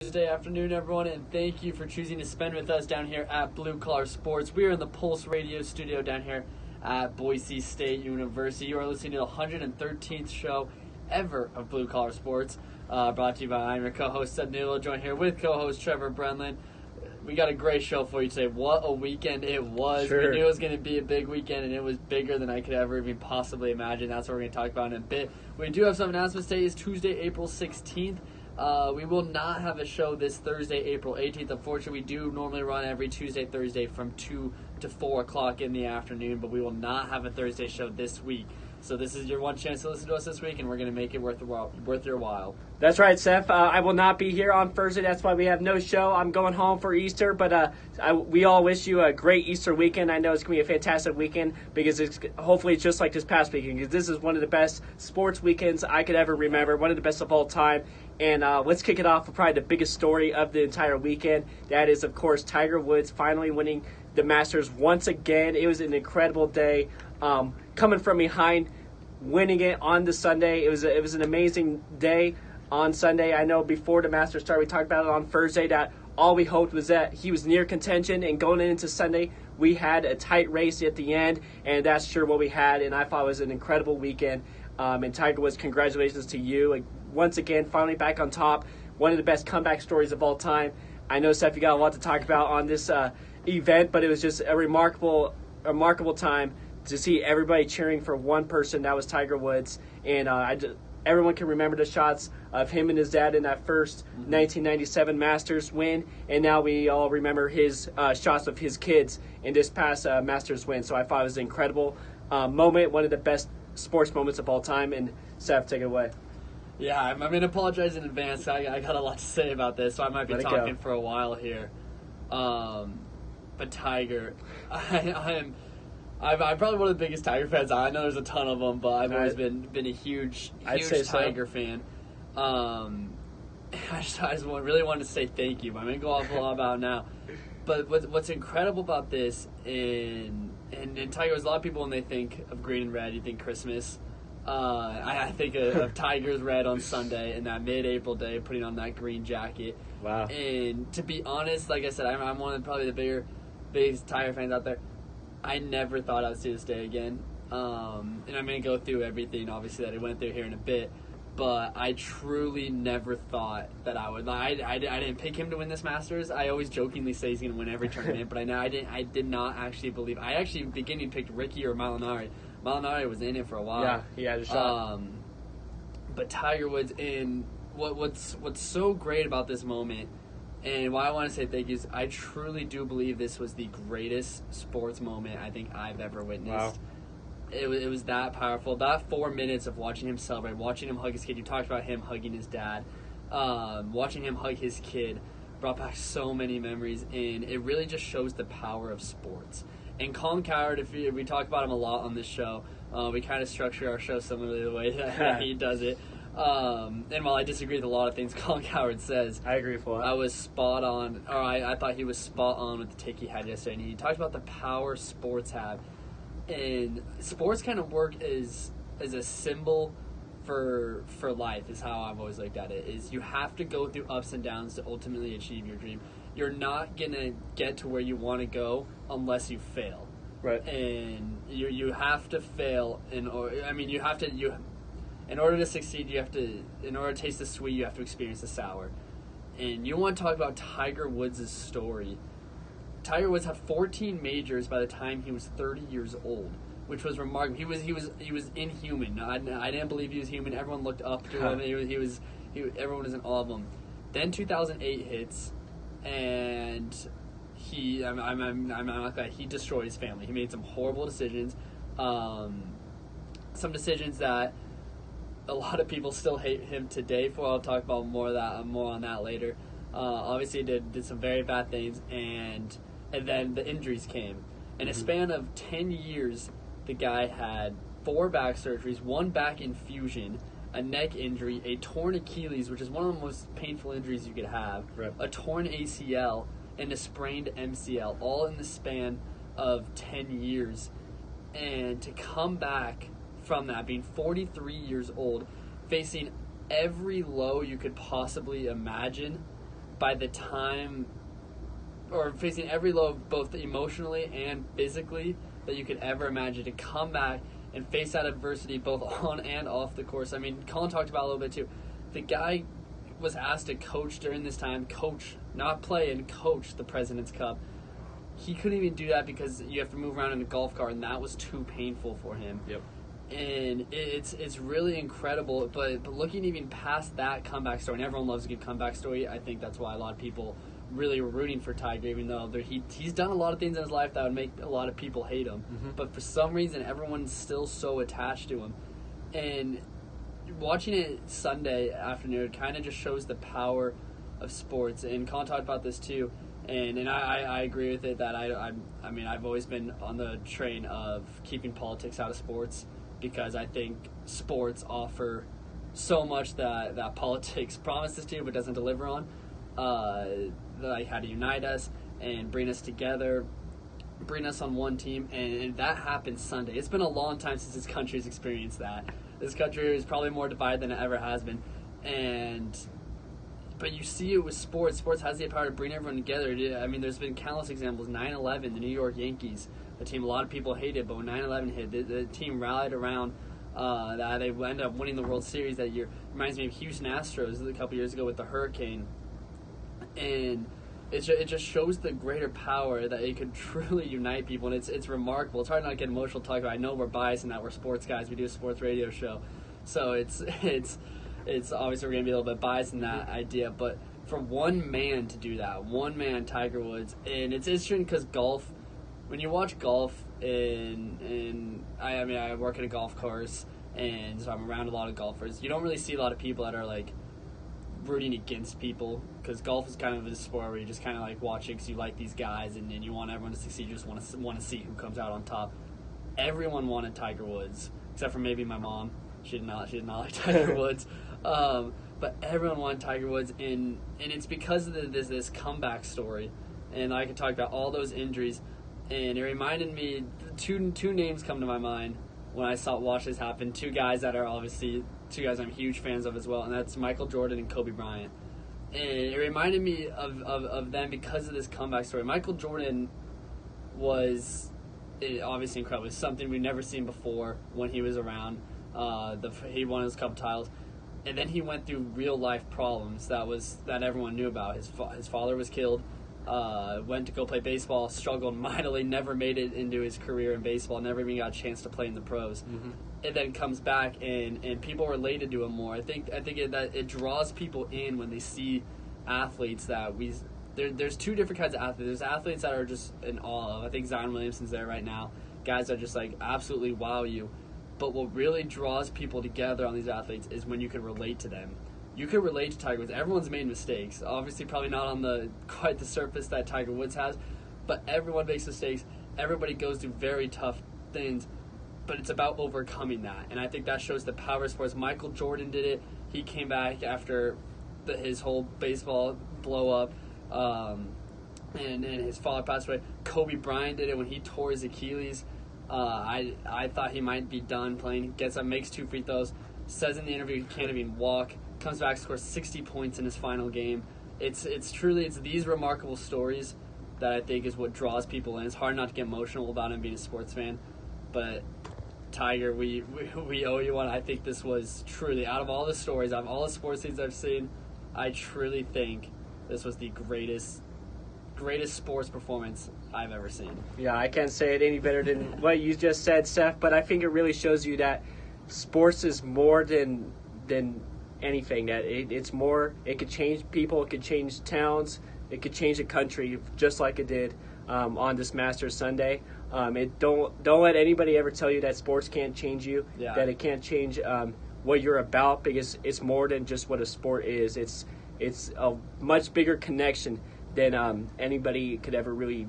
Tuesday afternoon, everyone, and thank you for choosing to spend with us down here at Blue Collar Sports. We are in the Pulse Radio studio down here at Boise State University. You are listening to the 113th show ever of Blue Collar Sports, brought to you by I'm your co-host, Seth Newell, joined here with co-host Trevor Brenlin. We got a great show for you today. What a weekend it was. Sure. We knew it was going to be a big weekend, and it was bigger than I could ever even possibly imagine. That's what we're going to talk about in a bit. We do have some announcements today. It's Tuesday, April 16th. We will not have a show this Thursday, April 18th. Unfortunately, we do normally run every Tuesday, Thursday from 2 to 4 o'clock in the afternoon, but we will not have a Thursday show this week. So this is your one chance to listen to us this week, and we're going to make it worth your while. That's right, Seth. I will not be here on Thursday. That's why we have no show. I'm going home for Easter, but we all wish you a great Easter weekend. I know it's going to be a fantastic weekend because hopefully it's just like this past weekend, because this is one of the best sports weekends I could ever remember, one of the best of all time. And let's kick it off with probably the biggest story of the entire weekend. That is, of course, Tiger Woods finally winning the Masters once again. It was an incredible day. Coming from behind, winning it on the Sunday. It was an amazing day on Sunday. I know before the Masters started, we talked about it on Thursday, that all we hoped was that he was near contention, and going into Sunday, we had a tight race at the end, and that's sure what we had, and I thought it was an incredible weekend. And Tiger Woods, congratulations to you. Once again, finally back on top. One of the best comeback stories of all time. I know, Seth, you got a lot to talk about on this event, but it was just a remarkable time to see everybody cheering for one person. That was Tiger Woods. And everyone can remember the shots of him and his dad in that first 1997 Masters win. And now we all remember his shots of his kids in this past Masters win. So I thought it was an incredible moment, one of the best sports moments of all time. And Seth, take it away. Yeah, I'm going to apologize in advance. I got a lot to say about this, so I might be talking for a while here. But Tiger, I'm probably one of the biggest Tiger fans. I know there's a ton of them, but I've always been a huge Tiger fan. I just really wanted to say thank you. I'm going to go off a lot about it now. But what's incredible about this, and Tiger, a lot of people, when they think of green and red, you think Christmas. I think of Tiger's red on Sunday and that mid-April day, putting on that green jacket. Wow. And to be honest, like I said, I'm one of probably the biggest Tiger fans out there. I never thought I would see this day again. And I'm going to go through everything, obviously, that he went through here in a bit. But I truly never thought that I would. I didn't pick him to win this Masters. I always jokingly say he's going to win every tournament, but I did not actually believe. I actually in the beginning picked Ricky or Molinari. Molinari was in it for a while. Yeah, he had a shot. But Tiger Woods, and what's so great about this moment, and why I want to say thank you is I truly do believe this was the greatest sports moment I think I've ever witnessed. Wow. It was that powerful. That 4 minutes of watching him celebrate, watching him hug his kid. You talked about him hugging his dad. Watching him hug his kid brought back so many memories, and it really just shows the power of sports. And Colin Cowherd, we talk about him a lot on this show. We kind of structure our show similarly the way that he does it. And while I disagree with a lot of things Colin Cowherd says, I agree with that. I was spot on, or I thought he was spot on with the take he had yesterday. And he talked about the power sports have. And sports kind of work as a symbol for life, is how I've always looked at it, is you have to go through ups and downs to ultimately achieve your dream. You're not going to get to where you want to go unless you fail. Right. And you have to fail in order to succeed, in order to taste the sweet, you have to experience the sour. And you want to talk about Tiger Woods' story. Tiger Woods had 14 majors by the time he was 30 years old, which was remarkable. He was inhuman. I didn't believe he was human. Everyone looked up to him. Everyone was in awe of him. Then 2008 hits, and he destroyed his family. He made some horrible decisions, some decisions that a lot of people still hate him today for. I'll talk about more on that later. Obviously, he did some very bad things, and then the injuries came. In a span of 10 years, the guy had 4 back surgeries, 1 back infusion, a neck injury, a torn Achilles, which is one of the most painful injuries you could have, right, a torn ACL, and a sprained MCL, all in the span of 10 years. And to come back from that, being 43 years old, facing every low you could possibly imagine, by the time, or facing every low, both emotionally and physically, that you could ever imagine, to come back and face that adversity both on and off the course. I mean, Colin talked about it a little bit too. The guy was asked to coach during this time, not play, and coach the President's Cup. He couldn't even do that because you have to move around in a golf cart, and that was too painful for him. Yep. And it's really incredible. But looking even past that comeback story, and everyone loves a good comeback story, I think that's why a lot of people really were rooting for Tiger, even though he's done a lot of things in his life that would make a lot of people hate him. Mm-hmm. But for some reason, everyone's still so attached to him. And watching it Sunday afternoon kind of just shows the power of sports. And Colin talked about this too. And I agree with it, that I mean, I've always been on the train of keeping politics out of sports, because I think sports offer so much that politics promises to but doesn't deliver on. Like how to unite us and bring us together, bring us on one team, and that happened Sunday. It's been a long time since this country's experienced that. This country is probably more divided than it ever has been, but you see it with sports. Sports has the power to bring everyone together. I mean, there's been countless examples. 9/11, the New York Yankees, the team a lot of people hated, but when 9/11 hit, the team rallied around that. They ended up winning the World Series that year. Reminds me of Houston Astros a couple years ago with the hurricane. And it just shows the greater power that it could truly unite people, and it's remarkable. It's hard not to get emotional talking about. I know we're biased in that we're sports guys. We do a sports radio show, so it's obviously we're going to be a little bit biased in that idea. But for one man to do that, one man, Tiger Woods, and it's interesting because golf. When you watch golf, I work at a golf course, and so I'm around a lot of golfers. You don't really see a lot of people that are like rooting against people, because golf is kind of a sport where you just kind of like watching because you like these guys and you want everyone to succeed. You just want to see who comes out on top. Everyone wanted Tiger Woods, except for maybe my mom. She did not like Tiger Woods. But everyone wanted Tiger Woods, and it's because of this comeback story. And I could talk about all those injuries, and it reminded me, two names come to my mind when I watch this happen. Two guys I'm huge fans of as well, and that's Michael Jordan and Kobe Bryant. And it reminded me of them because of this comeback story. Michael Jordan was obviously incredible. It's something we've never seen before when he was around. He won his couple titles, and then he went through real life problems that everyone knew about. His father was killed. Went to go play baseball, struggled mightily, never made it into his career in baseball, never even got a chance to play in the pros. Mm-hmm. And then comes back, and people related to him more. I think that it draws people in when they see athletes that there's two different kinds of athletes. There's athletes that are just in awe of. I think Zion Williamson's there right now. Guys that just like absolutely wow you. But what really draws people together on these athletes is when you can relate to them. You can relate to Tiger Woods. Everyone's made mistakes. Obviously, probably not on quite the surface that Tiger Woods has, but everyone makes mistakes. Everybody goes through very tough things, but it's about overcoming that. And I think that shows the power of sports. Michael Jordan did it. He came back after his whole baseball blow up, and his father passed away. Kobe Bryant did it when he tore his Achilles. I thought he might be done playing. Gets up, makes 2 free throws, says in the interview he can't even walk. Comes back, scores 60 points in his final game. It's truly these remarkable stories that I think is what draws people in. It's hard not to get emotional about him being a sports fan, but Tiger, we owe you one. I think this was truly, out of all the stories, out of all the sports things I've seen, I truly think this was the greatest sports performance I've ever seen. Yeah, I can't say it any better than what you just said, Seth, but I think it really shows you that sports is more than anything. That it's more. It could change people. It could change towns. It could change a country, just like it did on this Masters Sunday. Don't let anybody ever tell you that sports can't change you. Yeah. That it can't change what you're about, because it's more than just what a sport is. It's a much bigger connection than anybody could ever really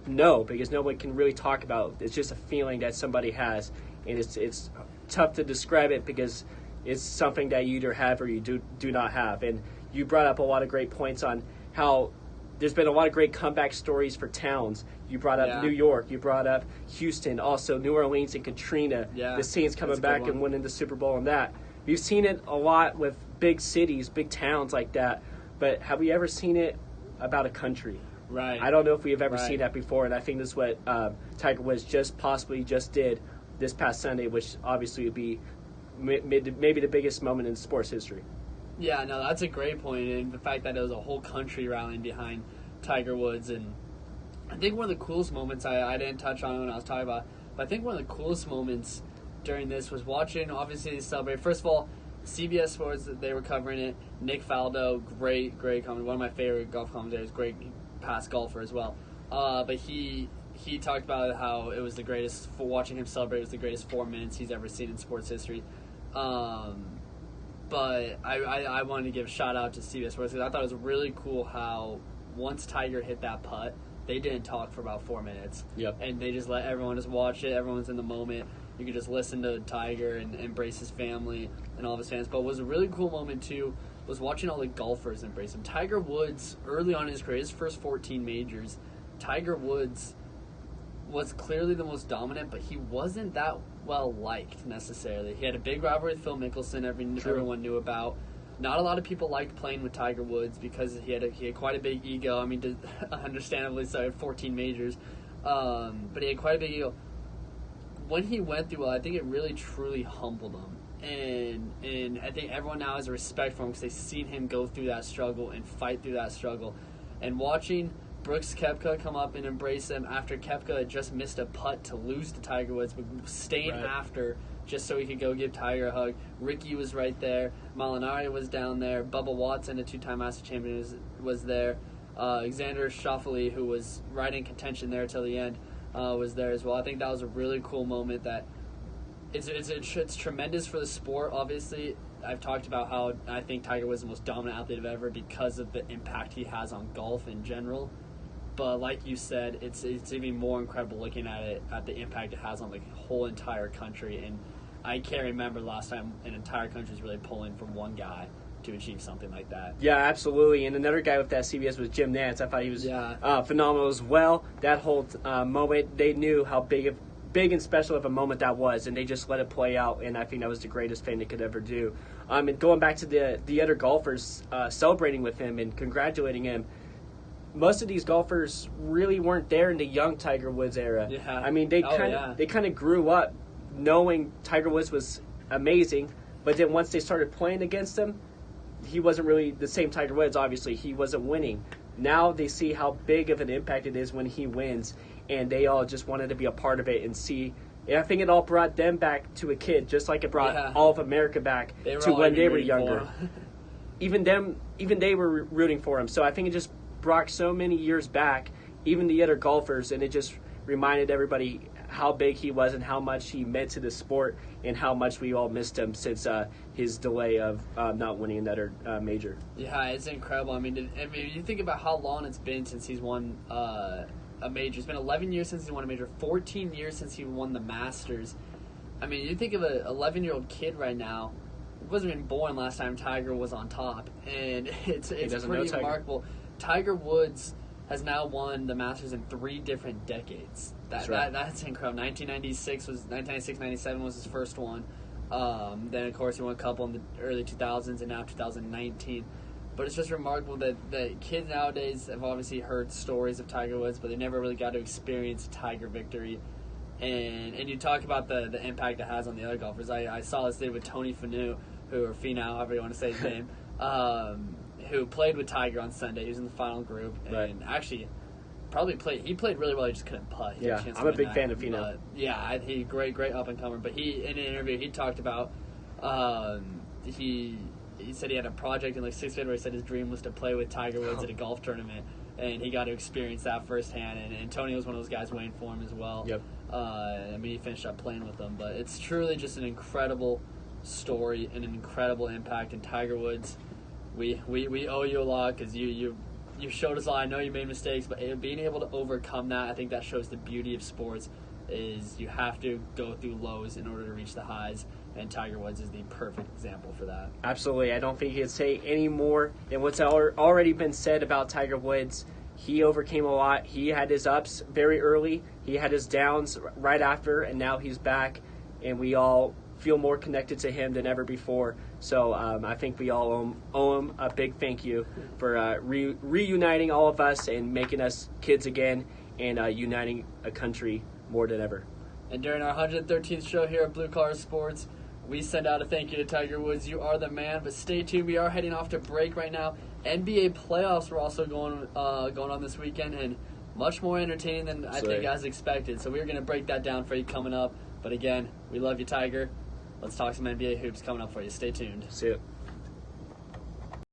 know, because nobody can really talk about it. It's just a feeling that somebody has, and it's tough to describe it because it's something that you either have or you do not have. And you brought up a lot of great points on how there's been a lot of great comeback stories for towns. You brought up New York. You brought up Houston. Also, New Orleans and Katrina. Yeah, the Saints coming back and winning the Super Bowl and that. You've seen it a lot with big cities, big towns like that, but have we ever seen it about a country? Right. I don't know if we have ever seen that before, and I think this is what Tiger Woods possibly just did this past Sunday, which obviously would be maybe the biggest moment in sports history. Yeah, no, that's a great point, and the fact that it was a whole country rallying behind Tiger Woods, and I think one of the coolest moments I didn't touch on when I was talking about, but I think one of the coolest moments during this was watching, obviously, they celebrate. First of all, CBS Sports, they were covering it. Nick Faldo, great commentator, one of my favorite golf commentators, great past golfer as well. But he talked about how it was the greatest, for watching him celebrate, it was the greatest 4 minutes he's ever seen in sports history. But I wanted to give a shout out to CBS Sports because I thought it was really cool how once Tiger hit that putt, they didn't talk for about 4 minutes. Yep. And they just let everyone just watch it. Everyone's in the moment. You could just listen to Tiger and embrace his family and all of his fans. But what was a really cool moment, too, was watching all the golfers embrace him. Tiger Woods, early on in his career, his first 14 majors, Tiger Woods was clearly the most dominant, but he wasn't that well liked necessarily. He had a big rivalry with Phil Mickelson, everyone knew about. Not a lot of people liked playing with Tiger Woods because he had quite a big ego. I mean, understandably so, he had 14 majors, but he had quite a big ego. When he went through, I think it really truly humbled him, and I think everyone now has a respect for him because they've seen him go through that struggle and fight through that struggle, and watching Brooks Koepka come up and embrace him after Koepka had just missed a putt to lose to Tiger Woods, but staying after just so he could go give Tiger a hug. Ricky was right there. Molinari was down there. Bubba Watson, a two-time Master champion, was there. Alexander Schauffele, who was right in contention there till the end, was there as well. I think that was a really cool moment that it's tremendous for the sport, obviously. I've talked about how I think Tiger was the most dominant athlete of ever because of the impact he has on golf in general. But like you said, it's even more incredible looking at it, at the impact it has on the whole entire country. And I can't remember the last time an entire country was really pulling from one guy to achieve something like that. Yeah, absolutely. And another guy with that CBS was Jim Nantz. I thought he was phenomenal as well. That whole moment, they knew how big and special of a moment that was, and they just let it play out, and I think that was the greatest thing they could ever do. And going back to the other golfers celebrating with him and congratulating him, most of these golfers really weren't there in the young Tiger Woods era. Yeah. I mean, they kind of grew up knowing Tiger Woods was amazing, but then once they started playing against him, he wasn't really the same Tiger Woods. Obviously, he wasn't winning. Now they see how big of an impact it is when he wins, and they all just wanted to be a part of it and see. And I think it all brought them back to a kid, just like it brought all of America back to when they were younger. Even they were rooting for him. So I think it just brought so many years back, even the other golfers, and it just reminded everybody how big he was and how much he meant to the sport and how much we all missed him since his delay of not winning another major. Yeah, it's incredible. I mean, you think about how long it's been since he's won a major. It's been 11 years since he won a major, 14 years since he won the Masters. I mean, you think of an 11-year-old kid right now who wasn't even born last time Tiger was on top, and it's pretty remarkable. Tiger Woods has now won the Masters in 3 different decades. That's incredible. 1996-97 was his first one. Then, of course, he won a couple in the early 2000s and now 2019. But it's just remarkable that kids nowadays have obviously heard stories of Tiger Woods, but they never really got to experience a Tiger victory. And you talk about the impact it has on the other golfers. I saw this thing with Tony Finau, or Finau, however you want to say his name, who played with Tiger on Sunday. He was in the final group, and actually he played really well. He just couldn't putt. I'm a big fan of Finau. He great up and comer. But in an interview he talked about he said he had a project in like 6th grade where he said his dream was to play with Tiger Woods at a golf tournament, and he got to experience that firsthand. And Tony was one of those guys waiting for him as well. Yep. I mean, he finished up playing with them, but it's truly just an incredible story and an incredible impact. And Tiger Woods, we owe you a lot because you showed us a lot. I know you made mistakes, but being able to overcome that, I think that shows the beauty of sports. Is you have to go through lows in order to reach the highs, and Tiger Woods is the perfect example for that. Absolutely. I don't think you can say any more than what's already been said about Tiger Woods. He overcame a lot. He had his ups very early. He had his downs right after, and now he's back, and we all feel more connected to him than ever before. So I think we all owe him a big thank you for reuniting all of us and making us kids again and uniting a country more than ever. And during our 113th show here at Blue Collar Sports, we send out a thank you to Tiger Woods. You are the man. But stay tuned. We are heading off to break right now. NBA playoffs were also going on this weekend, and much more entertaining than I think as expected. So we're going to break that down for you coming up. But again, we love you, Tiger. Let's talk some NBA hoops coming up for you. Stay tuned. See you.